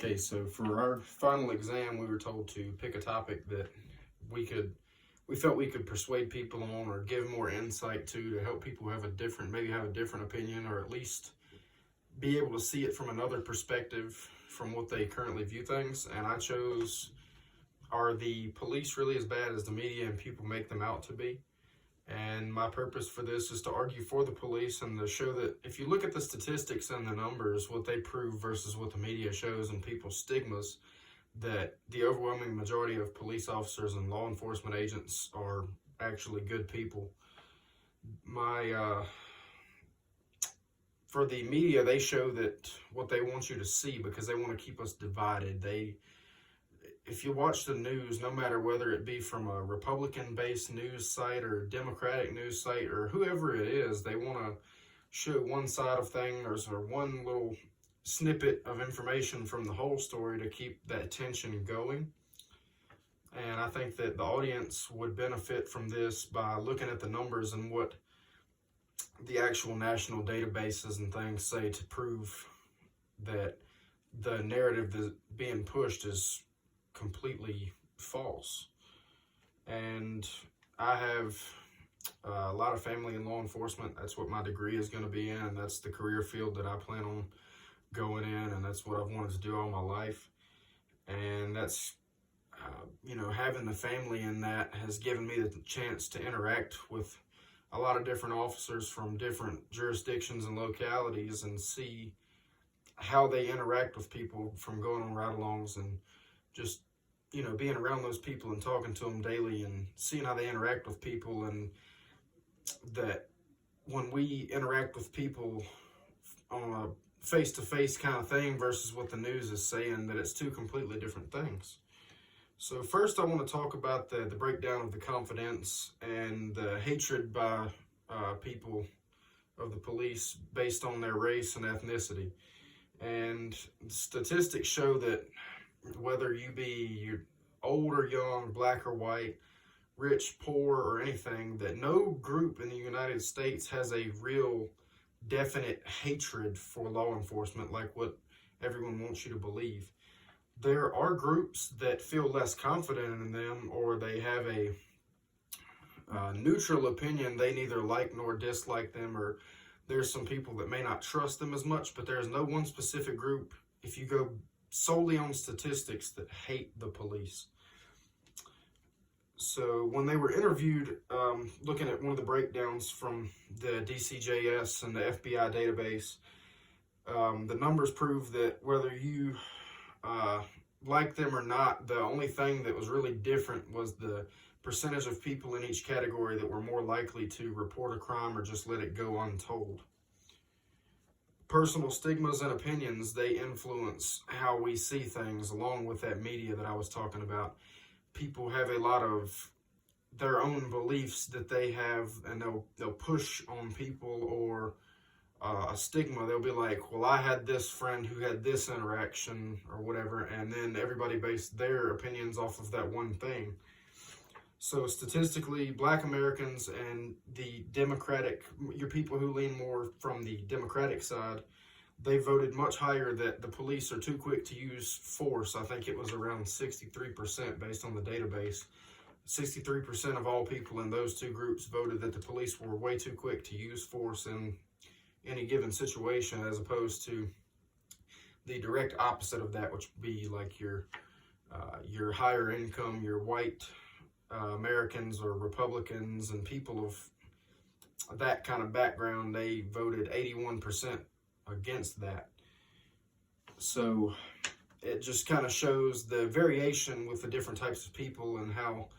Okay, so for our final exam, we were told to pick a topic that we felt we could persuade people on or give more insight to help people maybe have a different opinion, or at least be able to see it from another perspective from what they currently view things. And I chose, are the police really as bad as the media and people make them out to be? And my purpose for this is to argue for the police and to show that if you look at the statistics and the numbers, what they prove versus what the media shows and people's stigmas, that the overwhelming majority of police officers and law enforcement agents are actually good people. For the media, they show that what they want you to see because they want to keep us divided. If you watch the news, no matter whether it be from a Republican-based news site or Democratic news site or whoever it is, they want to show one side of things or one little snippet of information from the whole story to keep that tension going. And I think that the audience would benefit from this by looking at the numbers and what the actual national databases and things say to prove that the narrative that's being pushed is completely false. And I have a lot of family in law enforcement. That's what my degree is going to be in, and that's the career field that I plan on going in, and that's what I've wanted to do all my life. And that's having the family in that has given me the chance to interact with a lot of different officers from different jurisdictions and localities and see how they interact with people from going on ride-alongs and just being around those people and talking to them daily and seeing how they interact with people, and that when we interact with people on a face-to-face kind of thing versus what the news is saying, that it's two completely different things. So first I want to talk about the breakdown of the confidence and the hatred by people of the police based on their race and ethnicity. And statistics show that whether you're old or young, black or white, rich, poor, or anything, that no group in the United States has a real definite hatred for law enforcement like what everyone wants you to believe. There are groups that feel less confident in them, or they have a neutral opinion. They neither like nor dislike them, or there's some people that may not trust them as much, but there's no one specific group, if you go solely on statistics, that hate the police. So when they were interviewed, looking at one of the breakdowns from the DCJS and the FBI database, the numbers prove that whether you like them or not, the only thing that was really different was the percentage of people in each category that were more likely to report a crime or just let it go untold. Personal stigmas and opinions, they influence how we see things, along with that media that I was talking about. People have a lot of their own beliefs that they have, and they'll push on people, or a stigma. They'll be like, well, I had this friend who had this interaction or whatever, and then everybody based their opinions off of that one thing. So statistically, Black Americans and your people who lean more from the Democratic side, they voted much higher that the police are too quick to use force. I think it was around 63% based on the database. 63% of all people in those two groups voted that the police were way too quick to use force in any given situation, as opposed to the direct opposite of that, which would be like your higher income, your white Americans or Republicans and people of that kind of background. They voted 81% against that. So it just kind of shows the variation with the different types of people and how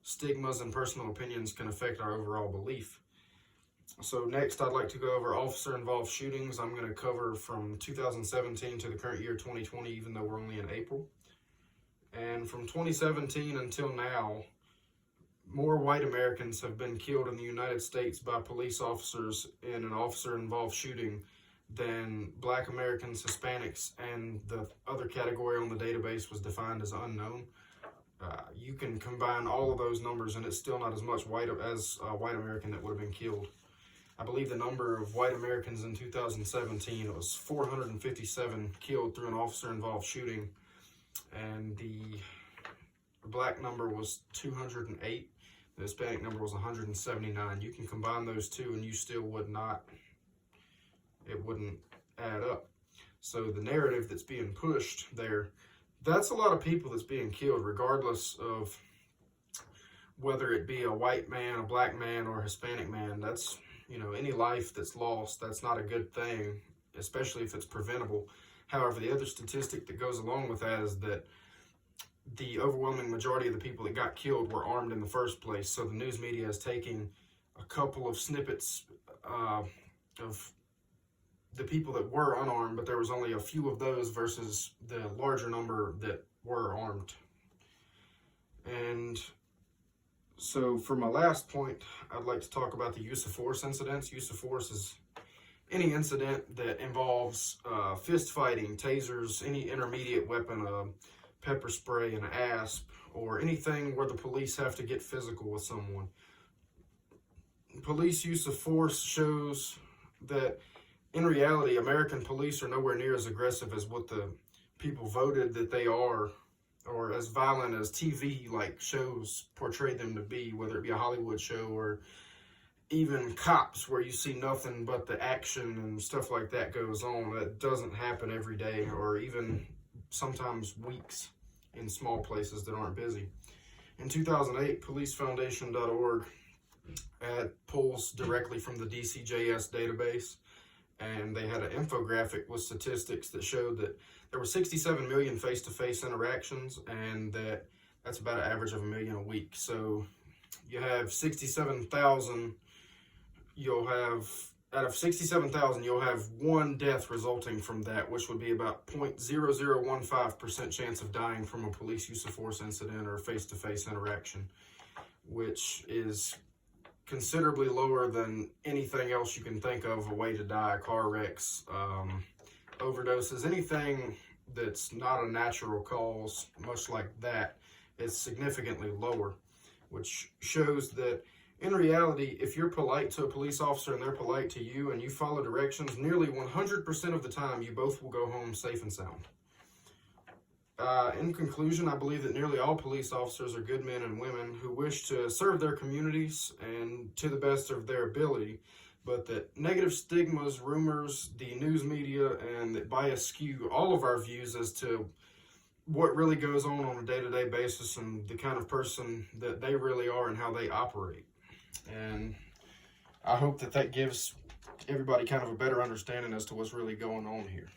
stigmas and personal opinions can affect our overall belief. So next, I'd like to go over officer-involved shootings. I'm going to cover from 2017 to the current year, 2020, even though we're only in April. And from 2017 until now, more white Americans have been killed in the United States by police officers in an officer-involved shooting than Black Americans, Hispanics, and the other category on the database was defined as unknown. You can combine all of those numbers, and it's still not as much white American that would have been killed. I believe the number of white Americans in 2017, it was 457 killed through an officer-involved shooting, and the black number was 208. The Hispanic number was 179. You can combine those two and you still would not, it wouldn't add up. So the narrative that's being pushed there, that's a lot of people that's being killed, regardless of whether it be a white man, a black man, or a Hispanic man. That's, you know, any life that's lost, that's not a good thing, especially if it's preventable. However, the other statistic that goes along with that is that the overwhelming majority of the people that got killed were armed in the first place. So the news media is taking a couple of snippets of the people that were unarmed, but there was only a few of those versus the larger number that were armed. And so for my last point, I'd like to talk about the use of force incidents. Use of force is any incident that involves fist fighting, tasers, any intermediate weapon, pepper spray, an asp, or anything where the police have to get physical with someone. Police use of force shows that in reality, American police are nowhere near as aggressive as what the people voted that they are, or as violent as TV-like shows portray them to be, whether it be a Hollywood show or even Cops, where you see nothing but the action and stuff like that goes on. That doesn't happen every day, or even sometimes weeks in small places that aren't busy. In 2008, policefoundation.org pulls directly from the DCJS database, and they had an infographic with statistics that showed that there were 67 million face-to-face interactions, and that's about an average of 1 million a week. So you have 67,000, out of 67,000, you'll have one death resulting from that, which would be about 0.0015% chance of dying from a police use of force incident or face-to-face interaction, which is considerably lower than anything else you can think of, a way to die, car wrecks, overdoses, anything that's not a natural cause, much like that, is significantly lower, which shows that in reality, if you're polite to a police officer and they're polite to you and you follow directions, nearly 100% of the time, you both will go home safe and sound. In conclusion, I believe that nearly all police officers are good men and women who wish to serve their communities and to the best of their ability, but that negative stigmas, rumors, the news media, and that bias skew all of our views as to what really goes on a day-to-day basis and the kind of person that they really are and how they operate. And I hope that gives everybody kind of a better understanding as to what's really going on here.